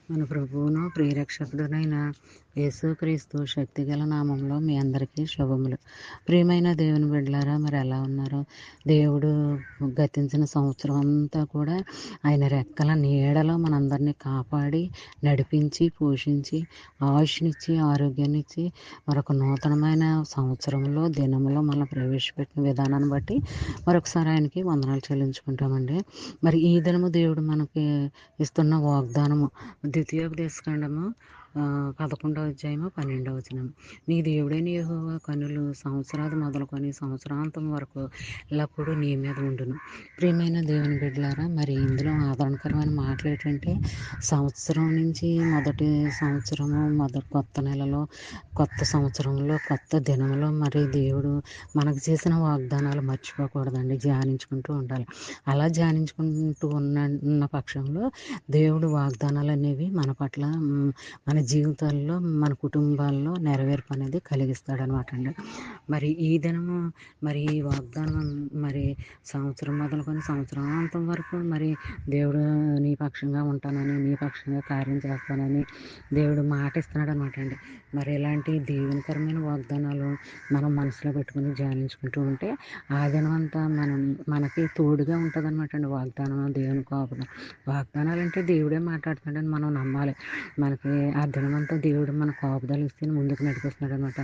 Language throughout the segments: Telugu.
మన ప్రభువును ప్రియరక్షకుడునైన యేసుక్రీస్తు శక్తిగల నామంలో మీ అందరికీ శుభములు. ప్రియమైన దేవుని బిడ్డలారా, మరి ఎలా ఉన్నారు? దేవుడు గతించిన సంవత్సరం అంతా కూడా ఆయన రెక్కల నీడలో మనందరినీ కాపాడి నడిపించి పోషించి ఆయుష్నిచ్చి ఆరోగ్యాన్నిచ్చి మరొక నూతనమైన సంవత్సరంలో దినంలో మనం ప్రవేశపెట్టిన విధానాన్ని బట్టి మరొకసారి ఆయనకి వందనాలు చెల్లించుకుంటామండి. మరి ఈ దినము దేవుడు మనకి ఇస్తున్న వాగ్దానము ద్వితీయోపదేశకాండము 11వ అధ్యాయము 12వ వచనం. నీ దేవుడైన యెహోవా కన్నులు సంవత్సరాది మొదలుకొని సంవత్సరాంతం వరకు ఎల్లప్పుడూ నీ మీద ఉండును. ప్రియమైన దేవుని బిడ్డలారా, మరి ఇందులో ఆదరణకరమైన మాటలు ఏంటంటే, సంవత్సరం నుంచి మొదటి సంవత్సరము కొత్త నెలలో కొత్త సంవత్సరంలో కొత్త దినంలో మరి దేవుడు మనకు చేసిన వాగ్దానాలు మర్చిపోకూడదండి, ధ్యానించుకుంటూ ఉండాలి. అలా ధ్యానించుకుంటూ ఉన్న పక్షంలో దేవుడు వాగ్దానాలు అనేవి మన పట్ల మన జీవితాల్లో మన కుటుంబాల్లో నెరవేర్పు అనేది కలిగిస్తాడనమాట అండి. మరి ఈ దినము మరి ఈ వాగ్దానం మరి సంవత్సరం మొదలుకొని సంవత్సరాంతం వరకు మరి దేవుడు నీ పక్షంగా ఉంటానని, నీ పక్షంగా కార్యం చేస్తానని దేవుడు మాట ఇస్తున్నాడు అనమాట అండి. మరి ఇలాంటి దీవెనకరమైన వాగ్దానాలు మనం మనసులో పెట్టుకుని ధ్యానించుకుంటూ ఉంటే ఆ దినం అంతా మనకి తోడుగా ఉంటుంది అనమాట అండి. వాగ్దానం దేవుని కోపం వాగ్దానాలు అంటే దేవుడే మాట్లాడుతున్నాడని మనం నమ్మాలి. మనకి ఆ దినమంతా దేవుడు మన కాపుదలు ఇస్తే ముందుకు నడిపిస్తున్నాడు అనమాట.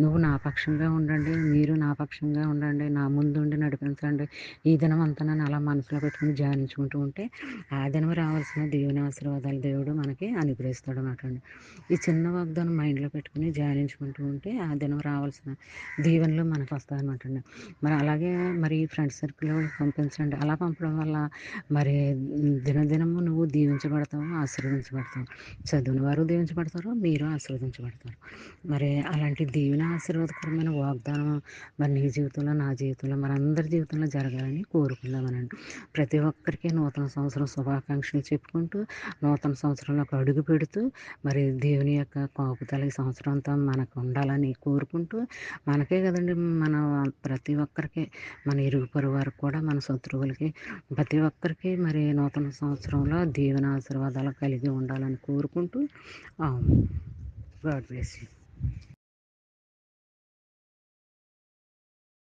నువ్వు నా పక్షంగా ఉండండి, మీరు నా పక్షంగా ఉండండి, నా ముందుండి నడిపించండి. ఈ దినం అంతా నన్ను అలా మనసులో పెట్టుకుని ధ్యానించుకుంటూ ఉంటే ఆ దినం రావాల్సిన దేవుని ఆశీర్వాదాలు దేవుడు మనకి అనుగ్రహిస్తాడు అనమాట అండి. ఈ చిన్న వాగ్దానం మైండ్లో పెట్టుకుని ధ్యానించుకుంటూ ఉంటే ఆ దినం రావాల్సిన దీవెనలు మనకు వస్తాయన్నమాట అండి. మరి అలాగే మరి ఫ్రెండ్స్ సర్కిల్ పంపించండి. అలా పంపడం వల్ల మరి దినదినము నువ్వు దీవించబడతావు, ఆశీర్వదించబడతావు. చదివిన వారు దీవించబడతారు, మీరు ఆశీర్వదించబడతారు. మరి అలాంటి దీవెన ఆశీర్వాదకరమైన వాగ్దానం మరి నీ జీవితంలో, నా జీవితంలో, మనందరి జీవితంలో జరగాలని కోరుకుందామనండి. ప్రతి ఒక్కరికి నూతన సంవత్సరం శుభాకాంక్షలు చెప్పుకుంటూ నూతన సంవత్సరంలోకి అడుగు పెడుతూ మరి దేవుని యొక్క కాపుదల ఈ సంవత్సరం అంతా మనకు ఉండాలని కోరుకుంటూ, మనకే కదండి, మన ప్రతి ఒక్కరికి, మన ఇరుగు పొరుగు వారికి కూడా, మన శత్రువులకి, ప్రతి ఒక్కరికి మరి నూతన సంవత్సరంలో దీవెన ఆశీర్వాదాలు కలిగి ఉండాలని కోరుకుంటూ గాడ్ బ్లెస్ యూ.